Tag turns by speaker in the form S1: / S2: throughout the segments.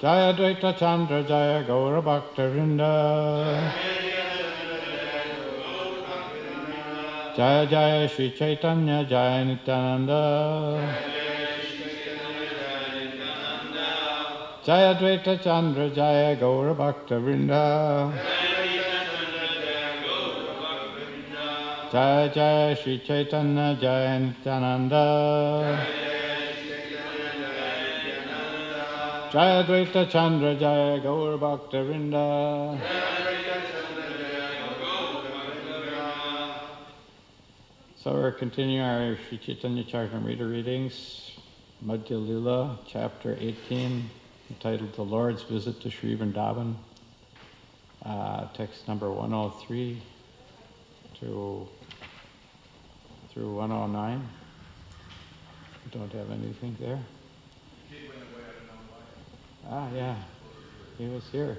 S1: Jaya Dvaita Chandra Jaya Gaura Bhakta Vrinda. Jaya Jaya Shri Chaitanya Jaya Nityananda. Jaya Dvaita Chandra Jaya Gaura Bhakta Vrinda. Jaya Jaya Shri Chaitanya Jaya Nityananda. Jaya Dvaita Chandra Jaya Gaura Bhakta Vrinda. So we're continuing our Sri Chaitanya Charitamrita readings, Madhya Lila, chapter 18, entitled The Lord's Visit to Sri Vrindavan, text number 103 through 109. You don't have anything there? Yeah, he was here.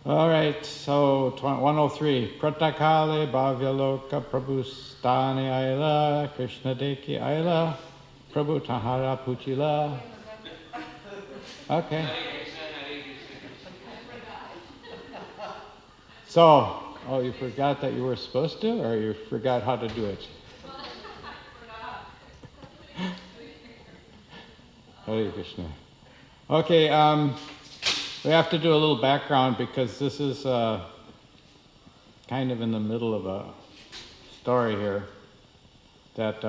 S1: All right, so 103. Pratakale Bhavyaloka Prabhustani Aila, Krishna Deki Aila, Prabhu Tahara Puchila. Okay. So, you forgot that you were supposed to, or you forgot how to do it? Hare Krishna. Okay, we have to do a little background because this is kind of in the middle of a story here that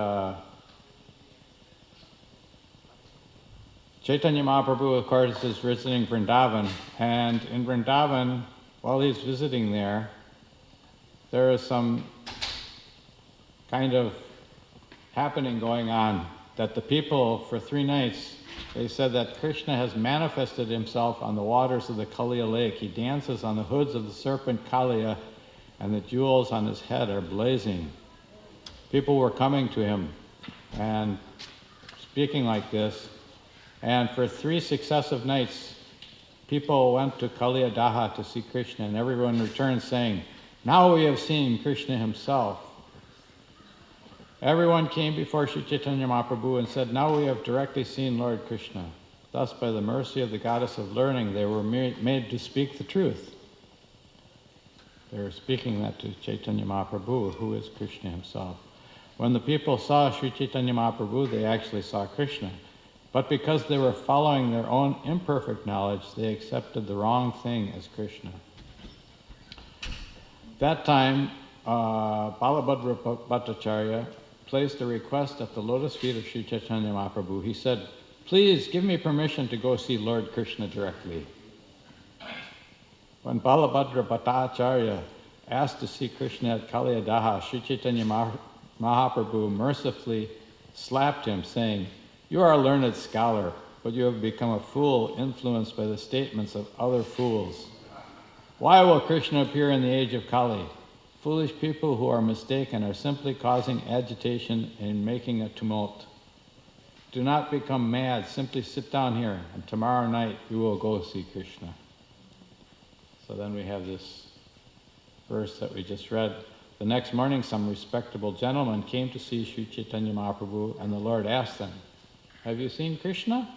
S1: Chaitanya Mahaprabhu, of course, is visiting Vrindavan, and in Vrindavan, while he's visiting there is some kind of happening going on that the people, for 3 nights, they said that Krishna has manifested himself on the waters of the Kaliya lake. He dances on the hoods of the serpent Kaliya, and the jewels on his head are blazing. People were coming to him and speaking like this, and for 3 successive nights, people went to Kaliya Daha to see Krishna, and everyone returned saying, "Now we have seen Krishna himself." Everyone came before Sri Chaitanya Mahaprabhu and said, "Now we have directly seen Lord Krishna." Thus, by the mercy of the goddess of learning, they were made to speak the truth. They were speaking that to Chaitanya Mahaprabhu, who is Krishna himself. When the people saw Sri Chaitanya Mahaprabhu, they actually saw Krishna. But because they were following their own imperfect knowledge, they accepted the wrong thing as Krishna. That time, Balabhadra Bhattacharya placed a request at the lotus feet of Sri Chaitanya Mahaprabhu. He said, "Please give me permission to go see Lord Krishna directly." When Balabhadra Bhattacharya asked to see Krishna at Kaliya Daha, Sri Chaitanya Mahaprabhu mercifully slapped him, saying, "You are a learned scholar, but you have become a fool influenced by the statements of other fools. Why will Krishna appear in the age of Kali? Foolish people who are mistaken are simply causing agitation and making a tumult. Do not become mad, simply sit down here, and tomorrow night you will go see Krishna." So then we have this verse that we just read. The next morning, some respectable gentlemen came to see Sri Chaitanya Mahaprabhu, and the Lord asked them, "Have you seen Krishna?"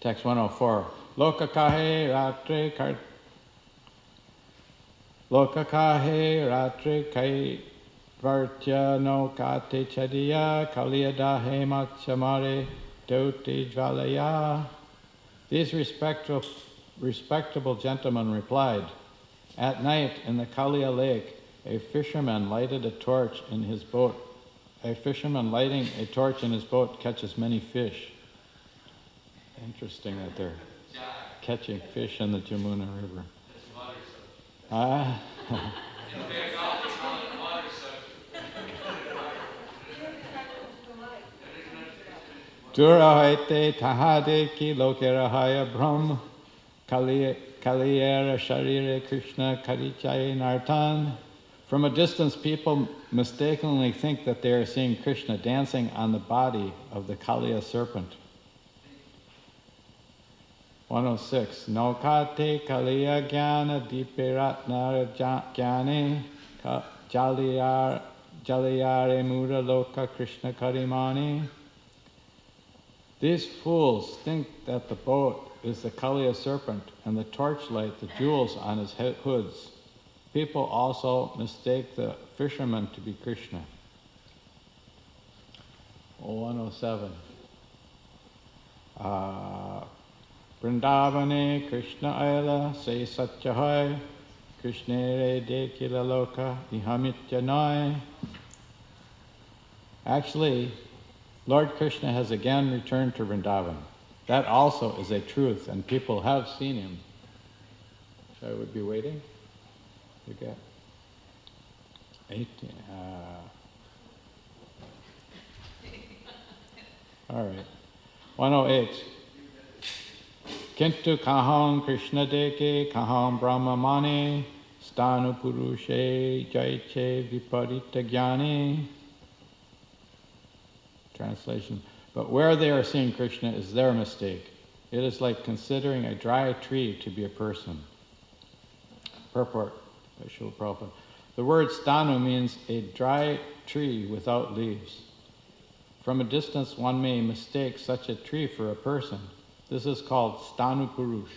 S1: Text 104. Loka kahe ratre kai vartya no kate chadiya kaliya dahe machamare dote jvalaya. These respectable gentlemen replied, "At night in the Kaliya lake, a fisherman lighted a torch in his boat. A fisherman lighting a torch in his boat catches many fish." Interesting that they're catching fish in the Jamuna River. Durahaite tahade ki lokerahaya brahm kaliyera sharire Krishna karichaye nartan. From a distance, people mistakenly think that they are seeing Krishna dancing on the body of the Kaliya serpent. 106. Nokate Kaliya Jnana Dipiratnara Jnane Jaliyare Mura Loka Krishna Karimani. These fools think that the boat is the Kaliya serpent and the torchlight the jewels on his hoods. People also mistake the fisherman to be Krishna. 107. Vrindavane Krishna Aila say Satyahai Krishna re dekila loka ihamityanai. Actually, Lord Krishna has again returned to Vrindavan. That also is a truth, and people have seen him. So I would be waiting. You get 18. All right. 108. Kintu kaham Krishna deke kaham Brahma mani stanu purushe jaiche viparita jnani. Translation. But where they are seeing Krishna is their mistake. It is like considering a dry tree to be a person. Purport by Srila Prabhupada. The word stanu means a dry tree without leaves. From a distance one may mistake such a tree for a person. This is called stanu purush.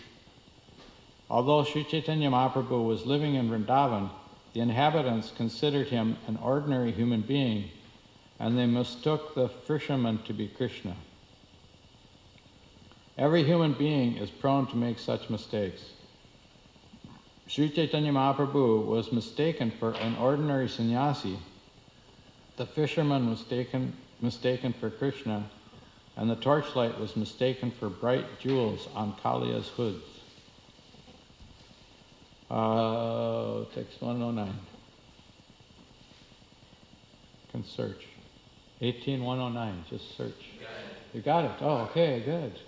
S1: Although Sri Chaitanya Mahaprabhu was living in Vrindavan, the inhabitants considered him an ordinary human being, and they mistook the fisherman to be Krishna. Every human being is prone to make such mistakes. Sri Chaitanya Mahaprabhu was mistaken for an ordinary sannyasi. The fisherman was mistaken for Krishna, and the torchlight was mistaken for bright jewels on Kaliya's hoods. Text 109. You can search. 18109, just search. You got it? Oh, okay, good.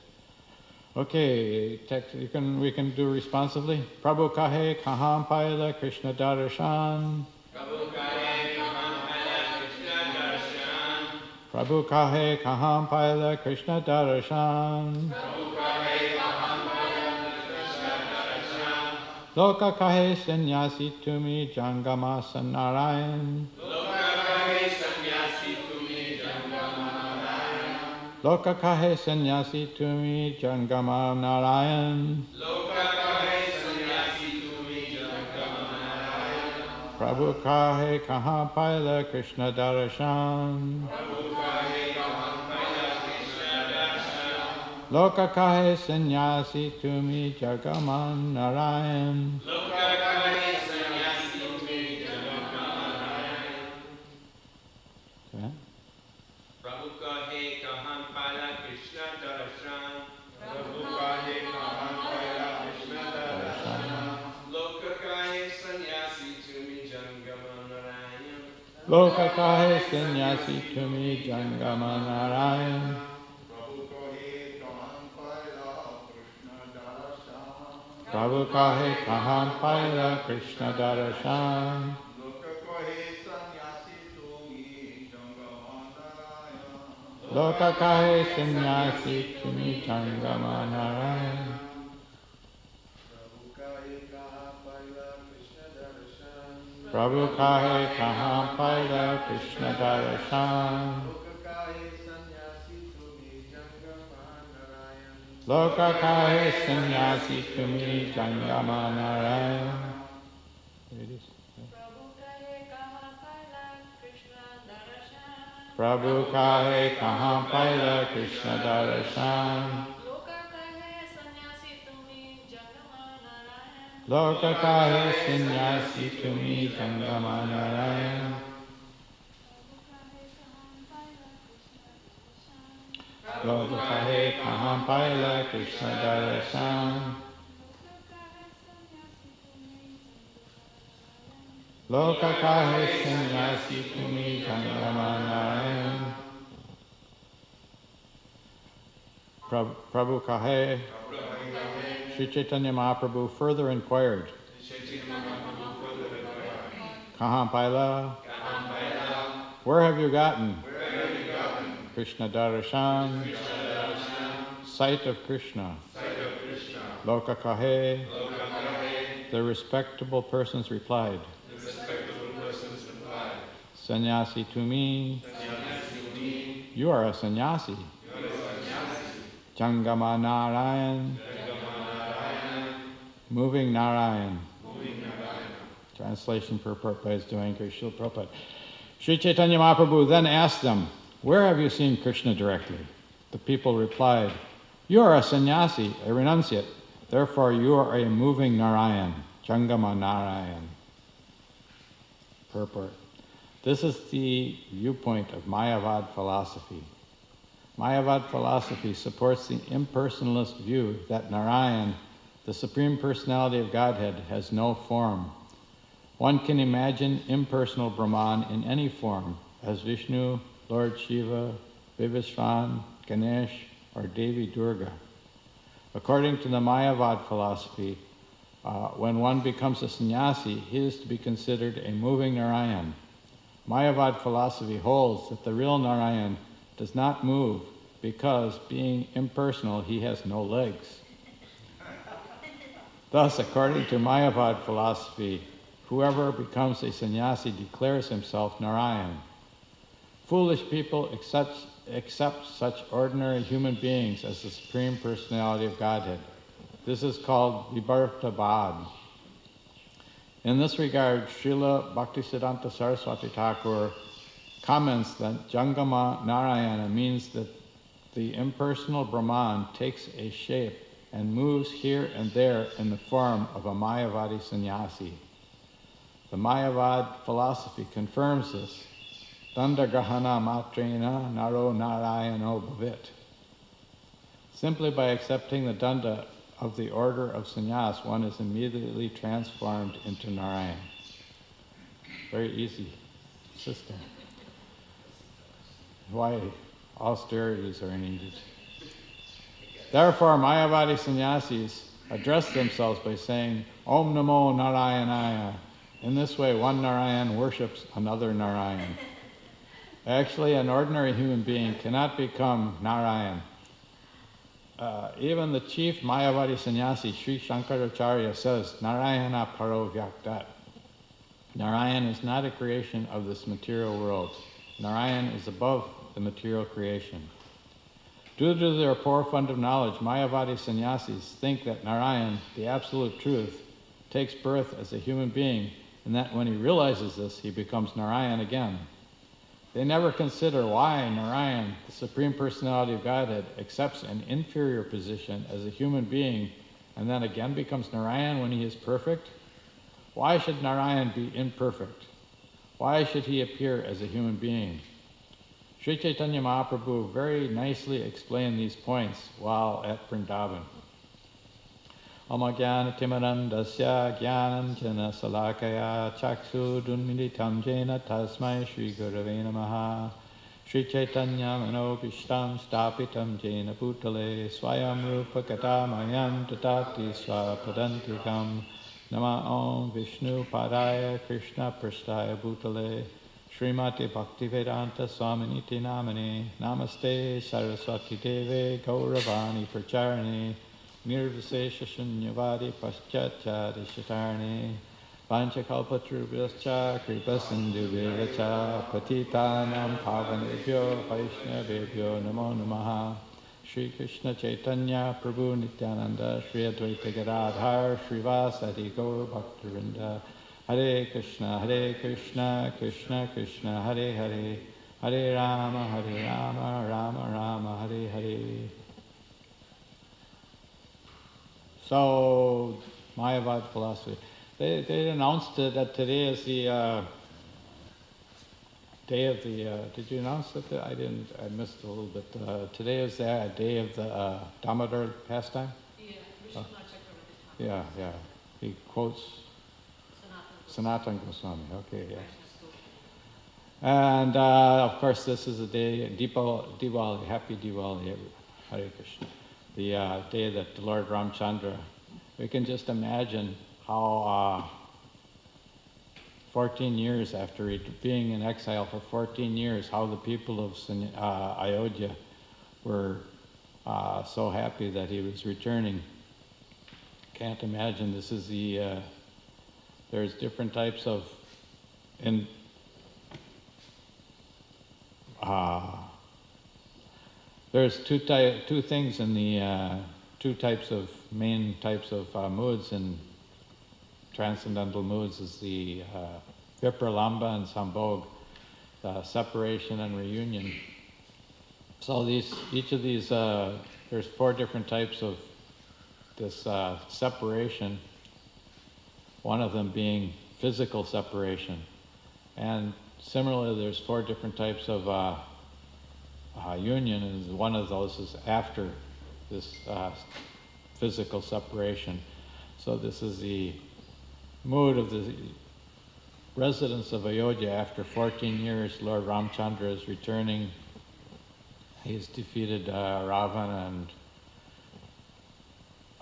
S1: Okay, text, we can do responsively. Prabhu kahe kaham paila Krishna darshan.
S2: Prabhu kahe kaham paila Krishna darshan.
S1: Prabhu kahe kaham paila Krishna darshan.
S2: Prabhu kahe kaham paila Krishna darshan.
S1: Loka kahe sannyasi tumi jangama sanarayan. Loka kahe sannyasi tumi jangama narayan.
S2: Loka kahe sannyasi tumi jangama narayan.
S1: Prabhu kahe kaha paila Krishna darshan.
S2: Prabhu kahe kaham paila Krishna darshan.
S1: Loka kahe sannyasi tumi jangama narayan.
S2: Loka kahe sannyasi tumi jangama narayan.
S1: Okay.
S2: Prabhu kahe kaham paila Krishna darshan. Prabhu kahe kaham paila Krishna darshan. Loka kahe sannyasi tumi jangama narayan.
S1: Loka kahe sannyasi tumi jangama narayan. Prabhu kahe kaham paila Krishna darshan. Loka kahe sannyasi tumi jangama narayan. Prabhu kahe kaham paila Krishna darshan. Loka kahe sannyasi tumi jangama narayan. Prabhu kahe kaham paila Krishna darshan. Loka kahe sannyasi tumi jangama narayan. Loka kahe kaham paila Krishna darshan. Loka kahe sannyasi tumi jangama narayan. Prabhu kahe. Sri Chaitanya Mahaprabhu further inquired, Kaham paila? Where have you gotten? Krishna darshan. Sight of Krishna. Loka kahe. The respectable persons replied, Sannyasi to me. You are a sannyasi. Jangama Narayan, moving Narayan. Translation purport by His Divine Grace Srila Prabhupada. Sri Chaitanya Mahaprabhu then asked them, "Where have you seen Krishna directly?" The people replied, "You are a sannyasi, a renunciate. Therefore you are a moving Narayan, Jangama Narayan." Purport. This is the viewpoint of Mayavad philosophy. Mayavad philosophy supports the impersonalist view that Narayan, the Supreme Personality of Godhead, has no form. One can imagine impersonal Brahman in any form, as Vishnu, Lord Shiva, Vivishvan, Ganesh, or Devi Durga. According to the Mayavad philosophy, when one becomes a sannyasi, he is to be considered a moving Narayan. Mayavad philosophy holds that the real Narayan does not move because, being impersonal, he has no legs. Thus, according to Mayavad philosophy, whoever becomes a sannyasi declares himself Narayan. Foolish people accept such ordinary human beings as the Supreme Personality of Godhead. This is called Vibhartabad. In this regard, Srila Bhaktisiddhanta Saraswati Thakur comments that Jangama Narayana means that the impersonal Brahman takes a shape and moves here and there in the form of a Mayavadi sannyasi. The Mayavad philosophy confirms this. Dandagrahana matrena naro narayano bhavit. Simply by accepting the danda of the order of sannyas, one is immediately transformed into Narayan. Very easy system. Why austerities are needed. Therefore, Mayavadi sannyasis address themselves by saying, Om Namo Narayanaya. In this way, one Narayan worships another Narayan. Actually, an ordinary human being cannot become Narayan. Even the chief Mayavadi sannyasi, Sri Shankaracharya, says, Narayana paro vyaktat. Narayan is not a creation of this material world. Narayan is above the material creation. Due to their poor fund of knowledge, Mayavadi sannyasis think that Narayan, the absolute truth, takes birth as a human being, and that when he realizes this, he becomes Narayan again. They never consider why Narayan, the Supreme Personality of Godhead, accepts an inferior position as a human being and then again becomes Narayan when he is perfect. Why should Narayan be imperfect? Why should he appear as a human being? Sri Chaitanya Mahaprabhu very nicely explained these points while at Vrindavan. Amajnana timarandasya jnananjana salakaya chaksu dunmilitam jena tasmai Shri Gurave Namaha. Shri Chaitanya manobishtam stapitam jena bhutale swayam rupa katamayam tatati swapadantikam. Nama Om Vishnu Padaya Krishna Prasthaya Bhutale Srimati Bhaktivedanta Swaminiti Namane Namaste Saraswati Deve Gauravani Pracharane Nirvisesha Shunyavadi Paschachari Shatarne Panchakalpatrubhyascha Kripasindhuvirvacha Patitanam Pavanebhyo Vaishnavebhyo Namo Namaha. Shri Krishna Chaitanya Prabhu Nityananda Shri Advaita Gadadhar Srivasadi Gaur Bhaktivinoda Hare Krishna Krishna Krishna Hare Hare Hare Rama Rama Rama Hare Hare. So, Mayavad philosophy. They announced that today is the day of the, did you announce it? I didn't, I missed a little bit. Today is the day of the Damodar pastime? Yeah, yeah. He quotes Sanatana Goswami. Okay, yeah. And of course, this is the day, Diwali, happy Diwali, Hare Krishna. The day that the Lord Ramchandra, we can just imagine how 14 years after being in exile for 14 years, how the people of Ayodhya were so happy that he was returning. Can't imagine. This is the, there's different types of, There's two things in the main types of moods in transcendental moods is the vipralamba and sambhog, separation and reunion. So each of these, there's 4 different types of this separation, one of them being physical separation. And similarly, there's 4 different types of union, and one of those is after this physical separation. So this is the mood of the residents of Ayodhya. After 14 years, Lord Ramchandra is returning. He's defeated Ravana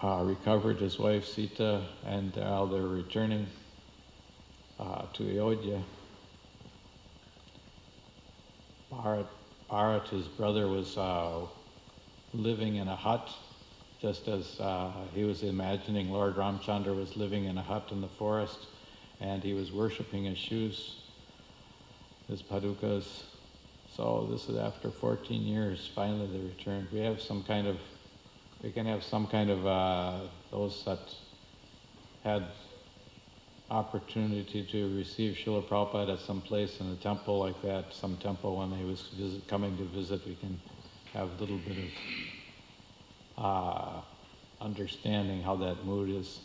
S1: and recovered his wife Sita, and now they're returning to Ayodhya. Bharat, his brother, was living in a hut, just as he was imagining Lord Ramchandra was living in a hut in the forest, and he was worshipping his shoes, his padukas. So this is after 14 years, finally they returned. We can have some kind of those that had opportunity to receive Srila Prabhupada at some place in a temple like that, some temple when he was coming to visit. We can have a little bit of understanding how that mood is.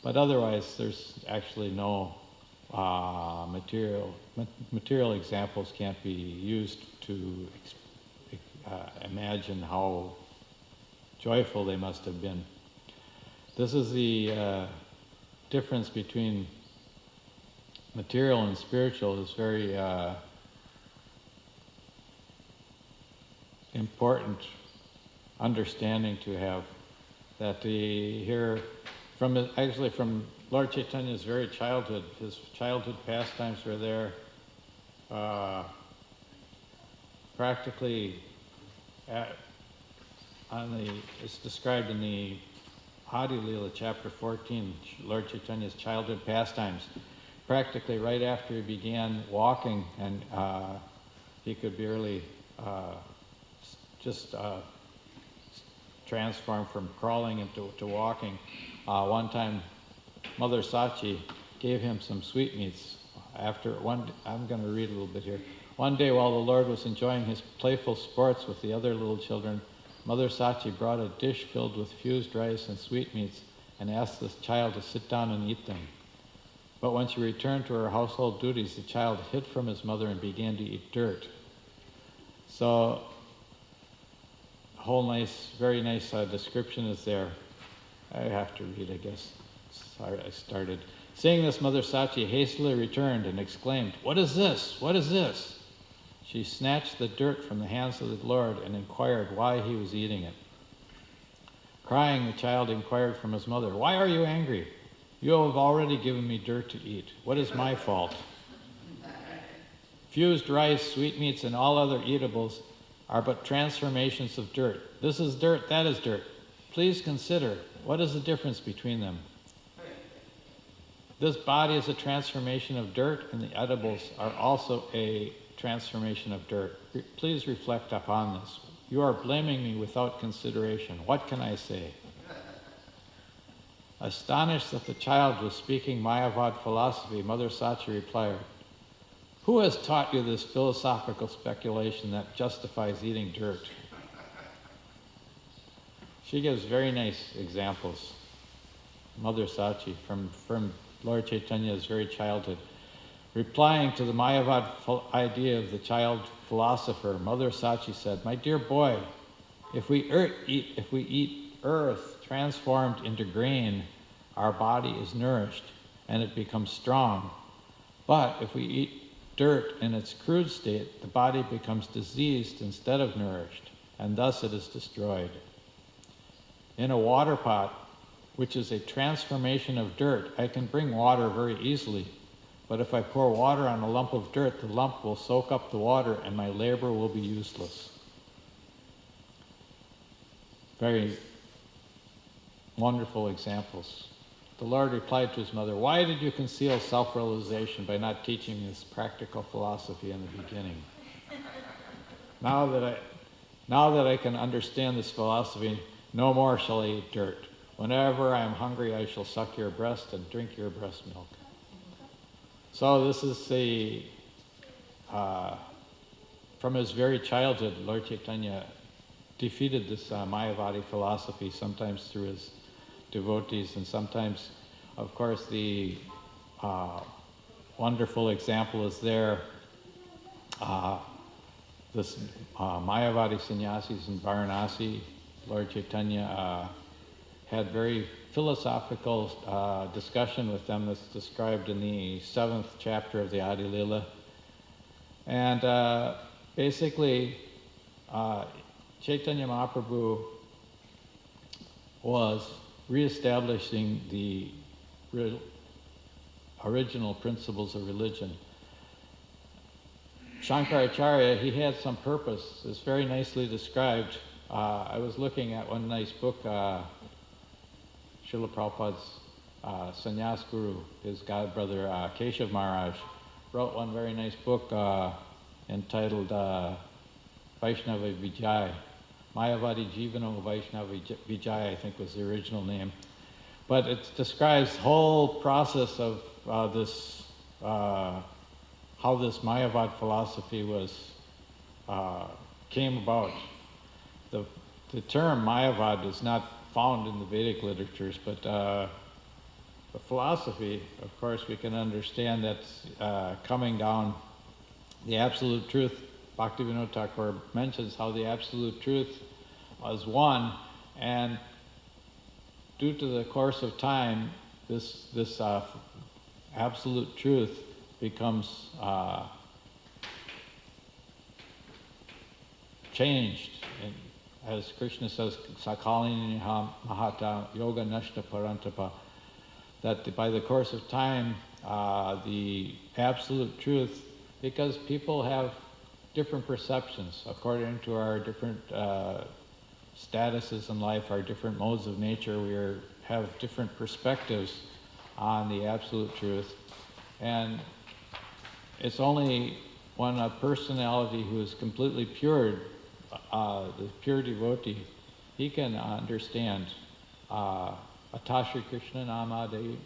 S1: But otherwise, there's actually no material examples can't be used to imagine how joyful they must have been. This is the difference between material and spiritual is very important understanding to have. That here, from Lord Chaitanya's very childhood, his childhood pastimes were there. Practically, it's described in the Adi Leela, chapter 14, Lord Chaitanya's childhood pastimes. Practically right after he began walking, and he could barely just transform from crawling into walking. One time, Mother Sachi gave him some sweetmeats. I'm going to read a little bit here. One day, while the Lord was enjoying his playful sports with the other little children, Mother Sachi brought a dish filled with fused rice and sweetmeats and asked the child to sit down and eat them. But when she returned to her household duties, the child hid from his mother and began to eat dirt. So, a whole very nice description is there. I have to read, I guess. Sorry, I started. Seeing this, Mother Sachi hastily returned and exclaimed, "What is this? What is this?" She snatched the dirt from the hands of the Lord and inquired why he was eating it. Crying, the child inquired from his mother, "Why are you angry? You have already given me dirt to eat. What is my fault?" Fused rice, sweetmeats, and all other eatables are but transformations of dirt. This is dirt, that is dirt. Please consider, what is the difference between them? This body is a transformation of dirt, and the edibles are also a transformation of dirt. Please reflect upon this. You are blaming me without consideration. What can I say? Astonished that the child was speaking Mayavad philosophy, Mother Sachi replied, "Who has taught you this philosophical speculation that justifies eating dirt?" She gives very nice examples. Mother Sachi from Lord Chaitanya's very childhood. Replying to the Mayavad idea of the child philosopher, Mother Sachi said, "My dear boy, if we eat earth transformed into grain, our body is nourished and it becomes strong. But if we eat dirt in its crude state, the body becomes diseased instead of nourished, and thus it is destroyed. In a water pot, which is a transformation of dirt, I can bring water very easily. But if I pour water on a lump of dirt, the lump will soak up the water and my labor will be useless." Very wonderful examples. The Lord replied to his mother, "Why did you conceal self-realization by not teaching this practical philosophy in the beginning? Now that Now that I can understand this philosophy, no more shall I eat dirt. Whenever I am hungry, I shall suck your breast and drink your breast milk. So this is from his very childhood, Lord Chaitanya defeated this Mayavadi philosophy, sometimes through his devotees, and sometimes, of course, the wonderful example is there. This Mayavadi sannyasis in Varanasi, Lord Chaitanya had very philosophical discussion with them that's described in the 7th chapter of the Adi Lila. And basically, Chaitanya Mahaprabhu was reestablishing the original principles of religion. Shankaracharya, he had some purpose. It's very nicely described. I was looking at one nice book, Srila Prabhupada's sannyas guru, his godbrother Keshav Maharaj, wrote one very nice book entitled Vaishnava Vijay. Mayavadi Jivano Vaishnava Vijay, I think was the original name. But it describes the whole process of this, how this Mayavad philosophy was came about. The term Mayavad is not found in the Vedic literatures, but the philosophy, of course, we can understand that's coming down. The absolute truth, Bhaktivinoda Thakur mentions how the absolute truth was one, and due to the course of time, this absolute truth becomes changed. And as Krishna says, Sakalini Mahata Yoga Nashta Parantapa, that by the course of time, the absolute truth, because people have different perceptions according to our different statuses in life, our different modes of nature, we have different perspectives on the absolute truth. And it's only when a personality who is completely pure, the pure devotee, he can understand Atashri Krishna Namade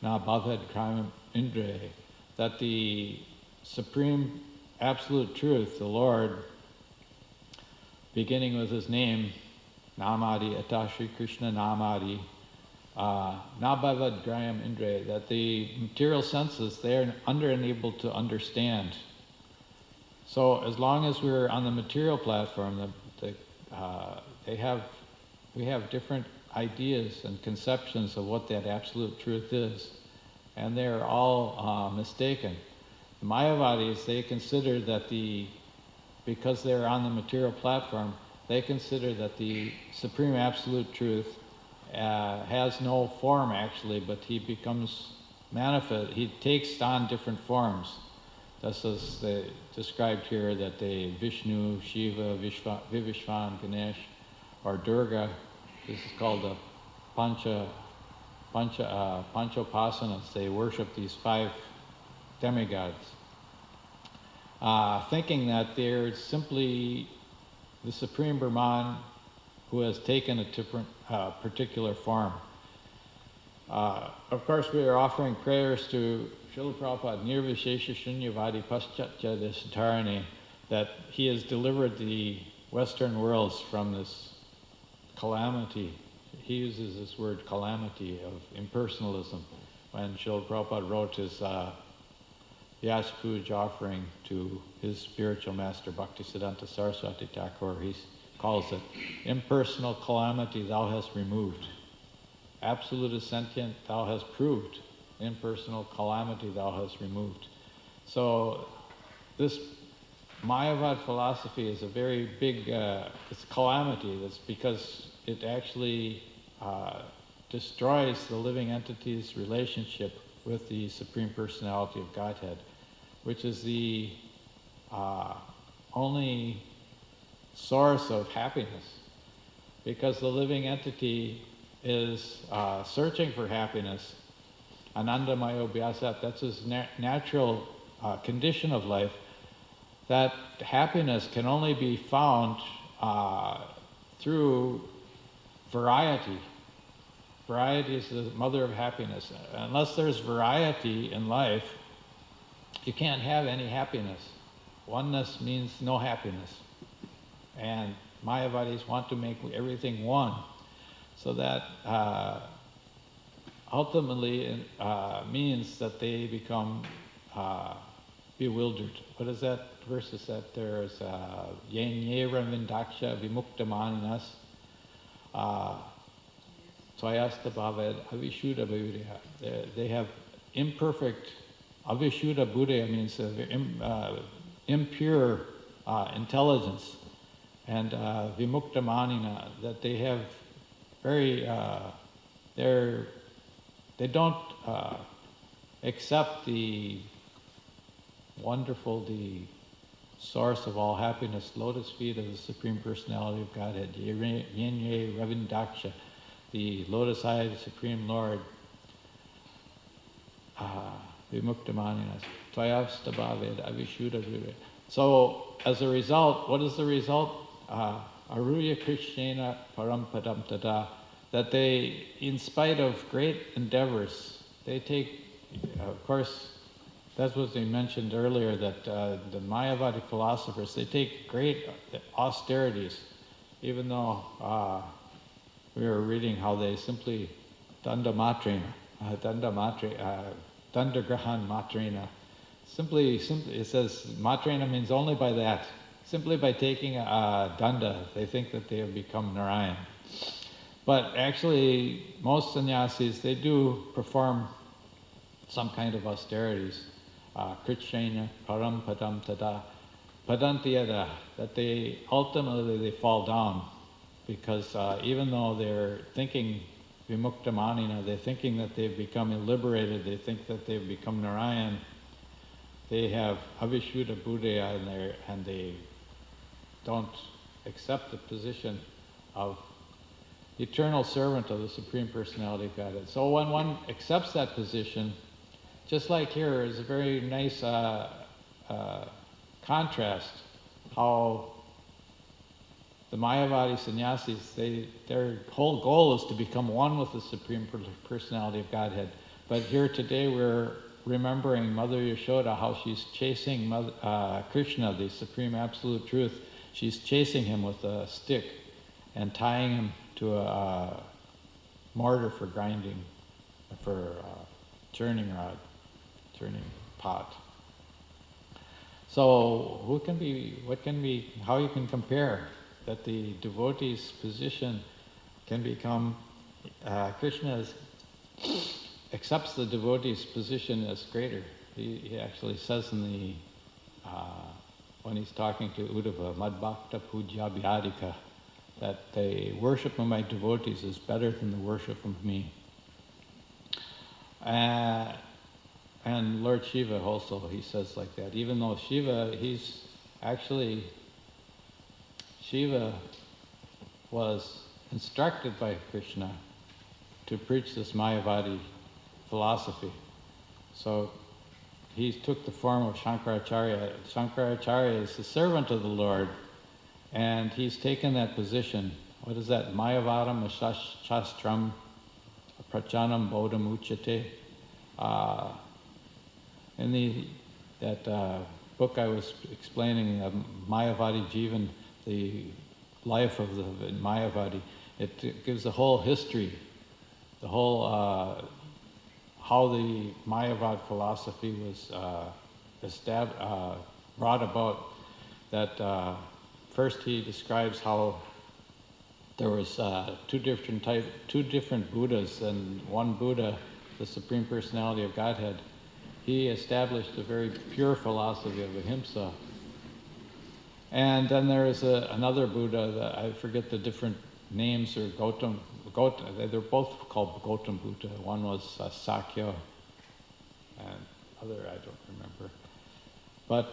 S1: Na Bhavad Kramam Indre, that the supreme absolute truth, the Lord, beginning with his name, Namadi, Atashri Krishna Namadi, Nabhavad Graham Indre, that the material senses, they are unable to understand. So as long as we're on the material platform, we have different ideas and conceptions of what that absolute truth is, and they're all mistaken. The Mayavadis, they consider that because they're on the material platform, they consider that the supreme absolute truth has no form actually, but he becomes manifest. He takes on different forms. This is described here that the Vishnu, Shiva, Vivishvan, Ganesh, or Durga, this is called the Panchopasanas. They worship these 5 demigods, thinking that they're simply the Supreme Brahman who has taken a different particular form. Of course, we are offering prayers to Srila Prabhupada, Nirvishesha Shunyavadi Paschatya Deshatarani, that he has delivered the Western worlds from this calamity. He uses this word calamity of impersonalism. When Srila Prabhupada wrote his Vyas Puj offering to his spiritual master Bhaktisiddhanta Saraswati Thakur, he calls it impersonal calamity thou hast removed. Absolute is sentient, thou hast proved. Impersonal calamity thou hast removed. So this Mayavad philosophy is a very big it's calamity. That's because it actually destroys the living entity's relationship with the Supreme Personality of Godhead, which is the only source of happiness. Because the living entity is searching for happiness, Anandamayo Vyasat, that's his natural condition of life, that happiness can only be found through variety. Variety is the mother of happiness. Unless there's variety in life, you can't have any happiness. Oneness means no happiness. And Mayavadis want to make everything one. So that ultimately means that they become bewildered. What is that verse? Is that there's Yenye Ravindaksha Vimuktamaninas Swayasta Bhaved Avishuddha Buddhya. They have imperfect, Avishuddha Buddhya means impure intelligence, and Vimuktamanina, that they have very, they don't accept the wonderful, the source of all happiness, lotus feet of the Supreme Personality of Godhead, Yenye Ravindaksha, the lotus-eyed Supreme Lord, Vimuktamaninas, Tvayavstabhaved Avishuddha Buddha. So, as a result, what is the result? Aruya Krishnena Parampadam Tada, that they, in spite of great endeavors, they take, of course, that's what they mentioned earlier, that the Mayavadi philosophers, they take great austerities, even though we were reading how they simply dandagrahan matrina. Simply, it says matrina means only by that. Simply by taking danda, they think that they have become Narayan. But actually, most sannyasis, they do perform some kind of austerities. Krishna, param padam tada, padantiyada, that they ultimately they fall down. Because even though they're thinking vimuktamanina, they're thinking that they've become liberated, they think that they've become Narayan, they have avishuddha buddhya in there, and they don't accept the position of eternal servant of the Supreme Personality of Godhead. So when one accepts that position, just like here is a very nice contrast, how the Mayavadi sannyasis, their whole goal is to become one with the Supreme Personality of Godhead. But here today we're remembering Mother Yashoda, how she's chasing Krishna, the Supreme Absolute Truth. She's chasing him with a stick and tying him to a mortar for grinding, for churning rod, churning pot. So how you can compare that the devotee's position can become, Krishna accepts the devotee's position as greater. He actually says in the, when he's talking to Uddhava, Madbhakta Puja Vyadika, that the worship of my devotees is better than the worship of me. And Lord Shiva also, he says like that. Even though Shiva was instructed by Krishna to preach this Mayavadi philosophy. So he took the form of Shankaracharya. Shankaracharya is the servant of the Lord, and he's taken that position. What is that? Mayavadam Shastram Prachanam Bodham Uchate. In that book I was explaining, Mayavadi Jivan, the life of the Mayavadi, it gives the whole history, the whole how the Mayavad philosophy was brought about. That first he describes how there was two different Buddhas, and one Buddha, the Supreme Personality of Godhead, he established a very pure philosophy of ahimsa. And then there is another Buddha, that I forget the different names, or Gautam, they're both called Gautam Buddha. One was Sakya, and other I don't remember. But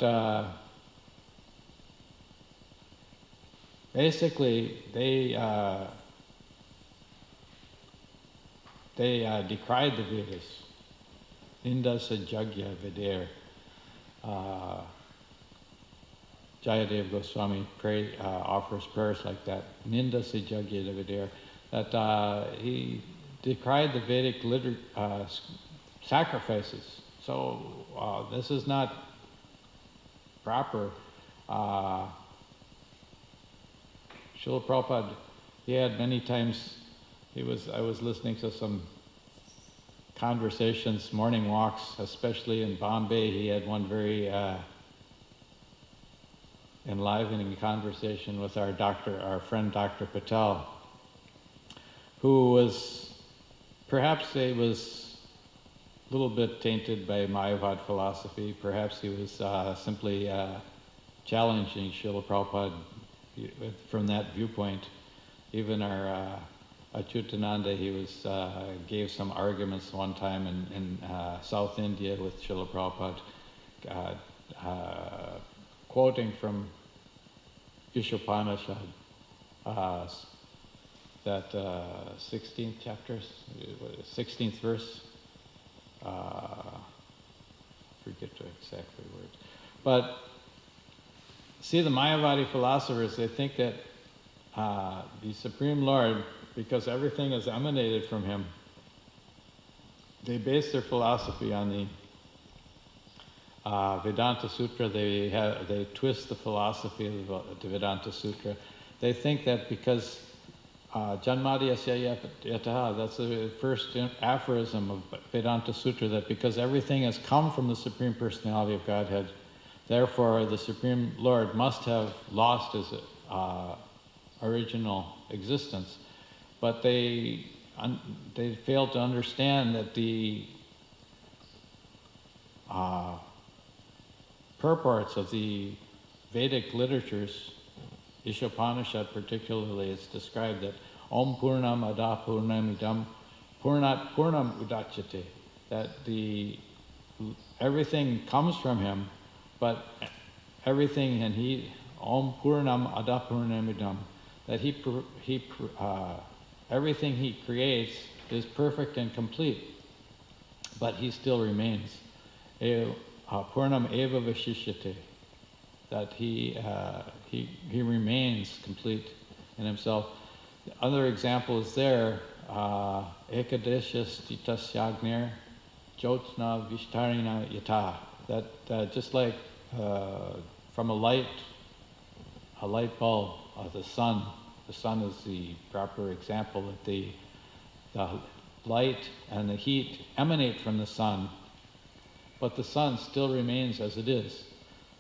S1: basically, they decried the Vedas. Indasa Jagya Vider. Jayadev Goswami offers prayers like that. Ninda si jagya devadir. That he decried the Vedic sacrifices. So this is not proper. Srila Prabhupada, he had many times, I was listening to some conversations, morning walks, especially in Bombay. He had one very enlivening conversation with our friend Dr. Patel, who was, perhaps he was a little bit tainted by Mayavad philosophy. Perhaps he was simply challenging Srila Prabhupada from that viewpoint. Even our Achyutananda, he was gave some arguments one time in South India with Srila Prabhupada, quoting from Ishopanishad, that 16th chapter, 16th verse, forget the exact words. But see, the Mayavadi philosophers, they think that the Supreme Lord, because everything is emanated from Him, they base their philosophy on the Vedanta Sutra. They twist the philosophy of the Vedanta Sutra. They think that because Janmadhyasya yataha, that's the first aphorism of Vedanta Sutra, that because everything has come from the Supreme Personality of Godhead, therefore the Supreme Lord must have lost His original existence. But they fail to understand that the purports of the Vedic literatures, Ishopanishad particularly, it's described that Om Purnam Ada Purnamidam Purnat Purnam Udachyate, that everything comes from Him, but everything, and Om Purnam Ada Purnamidam, that everything He creates is perfect and complete, but He still remains. Purnam eva vishishyate, that He remains complete in Himself. The other example is there, Ekadeshya Stitasyagner Jyotsna Vishtarina Yata, that just like from a light bulb, the sun is the proper example, that the light and the heat emanate from the sun, but the sun still remains as it is.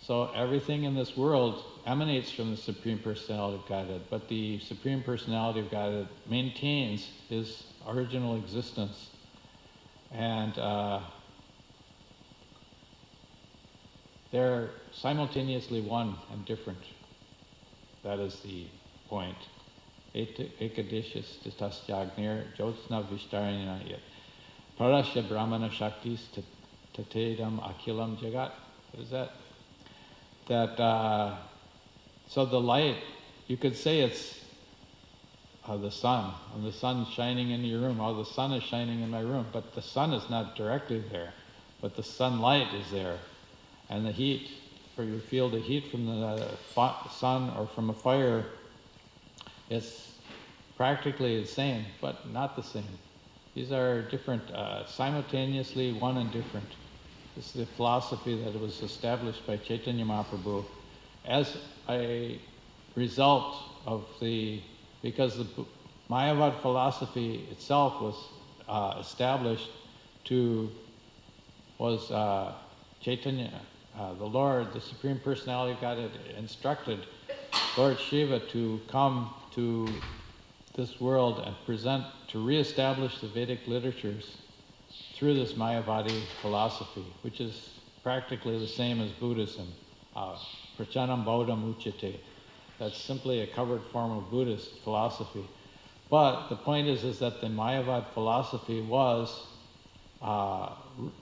S1: So everything in this world emanates from the Supreme Personality of Godhead, but the Supreme Personality of Godhead maintains His original existence. And they're simultaneously one and different. That is the point. Ekadeshya Stitasyagner Jyotsna Vishtarina Yat Parasya Brahmana Shaktis Tatedam Akhilam Jagat. What is that? So the light, you could say it's the sun, and the sun's shining into your room. Oh, the sun is shining in my room, but the sun is not directly there, but the sunlight is there. And the heat, for you feel the heat from the sun or from a fire, it's practically the same, but not the same. These are different, simultaneously one and different. This is the philosophy that was established by Chaitanya Mahaprabhu as a result of because the Mayavad philosophy itself was established Chaitanya, the Lord, the Supreme Personality of God, had instructed Lord Shiva to come to this world and to reestablish the Vedic literatures through this Mayavadi philosophy, which is practically the same as Buddhism. Prachanam Bodham Uchate. That's simply a covered form of Buddhist philosophy. But the point is that the Mayavad philosophy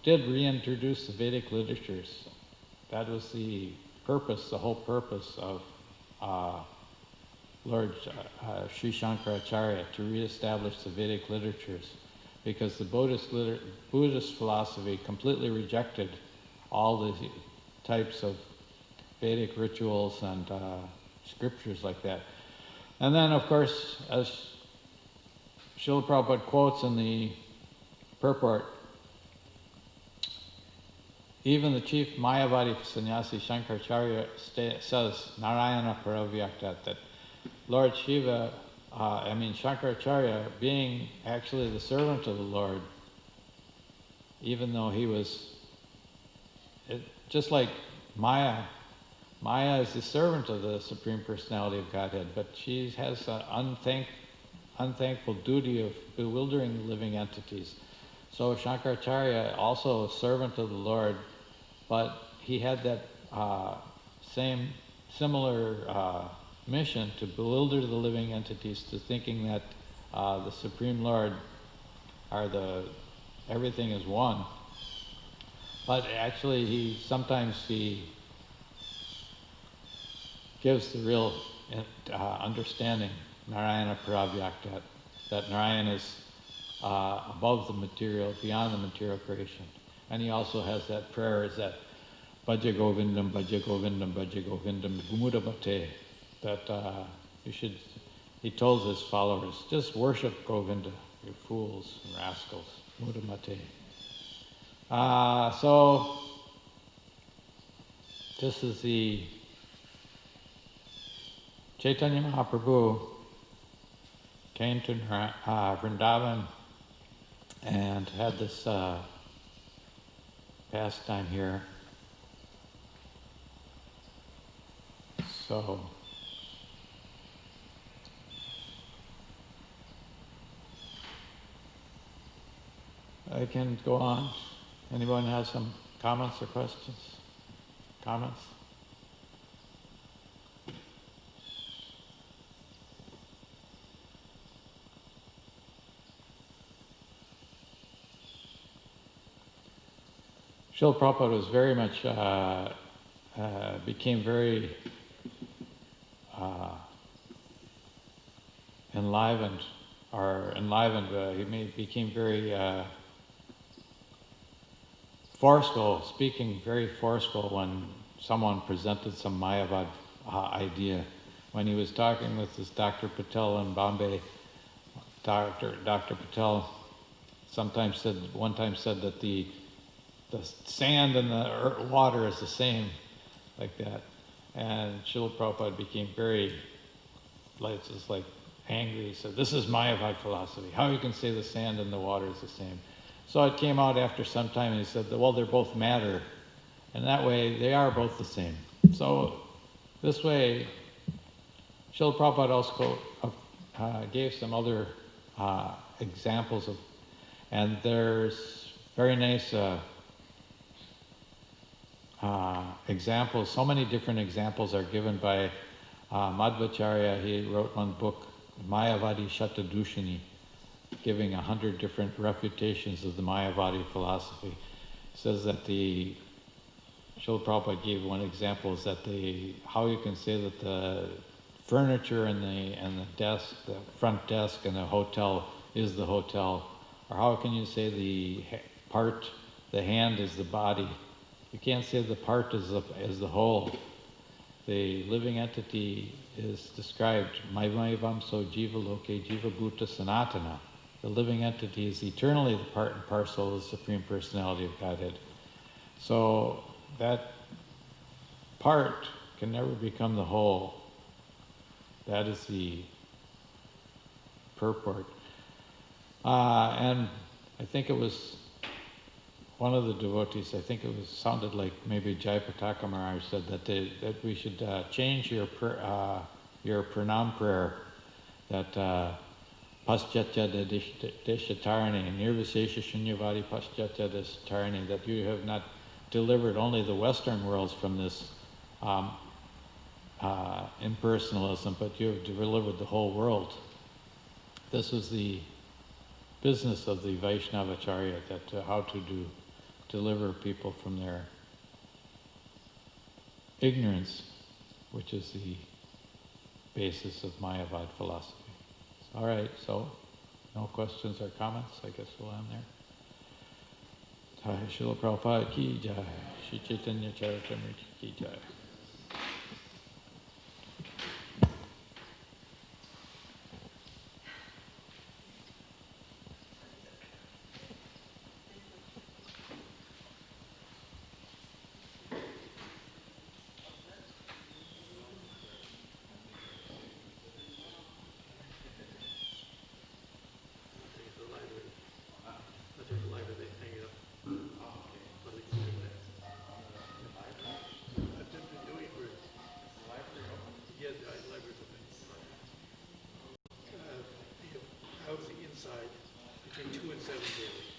S1: did reintroduce the Vedic literatures. That was the whole purpose of Lord Sri Shankaracharya, to reestablish the Vedic literatures, because the Buddhist philosophy completely rejected all the types of Vedic rituals and scriptures like that. And then, of course, as Srila Prabhupada quotes in the purport, even the chief Mayavadi sannyasi Shankaracharya says, Narayana Paravyakta, that Lord Shiva, Shankaracharya, being actually the servant of the Lord, even though he was, just like Maya is the servant of the Supreme Personality of Godhead, but she has an unthankful duty of bewildering living entities. So Shankaracharya, also a servant of the Lord, but he had that similar mission to bewilder the living entities to thinking that the Supreme Lord everything is one. But actually he sometimes gives the real understanding, Narayana Paravyakta, that Narayana is above the material, beyond the material creation. And he also has that prayer, is that Bhaja Govindam, Bhaja Govindam, Bhaja Govindam, Gumudabhate, that he told his followers, just worship Govinda, you fools and rascals, Mudamate. So, this is the Chaitanya Mahaprabhu came to Vrindavan and had this pastime here. So, I can go on. Anyone has some comments or questions? Comments? Srila Prabhupada was very much, became very enlivened, he became very forceful, speaking very forceful when someone presented some Mayavad idea. When he was talking with this Dr. Patel in Bombay, Dr. Patel one time said that the sand and the water is the same, like that. And Srila Prabhupada became very, just like angry. He said, this is Mayavad philosophy. How you can say the sand and the water is the same? So it came out after some time, and he said, well, they're both matter. And that way, they are both the same. So this way, Srila Prabhupada also gave some other examples of, and there's very nice examples. So many different examples are given by Madhvacharya. He wrote one book, Mayavadi Shatadushini, giving 100 different refutations of the Mayavadi philosophy. He says that Srila Prabhupada gave one example, is that how you can say that the furniture and the desk, the front desk and the hotel is the hotel, or how can you say the hand is the body? You can't say the part is the whole. The living entity is described, Maivam so jiva loke jiva bhuta sanatana. The living entity is eternally the part and parcel of the Supreme Personality of Godhead. So that part can never become the whole. That is the purport. And I think it was one of the devotees, sounded like maybe Jayapataka Maharaj said that we should change your pranam prayer, that paschatya deshatarani, nirvisesha shunyavadi paschatya deshatarani, that you have not delivered only the Western worlds from this impersonalism, but you have delivered the whole world. This is the business of the Vaishnavacharya, that how to deliver people from their ignorance, which is the basis of Mayavad philosophy. All right, so no questions or comments. I guess we'll end there. Jai Srila Prabhupada ki jai, Shri Chaitanya Charitamrita ki jai.
S3: say 2 and 7 daily.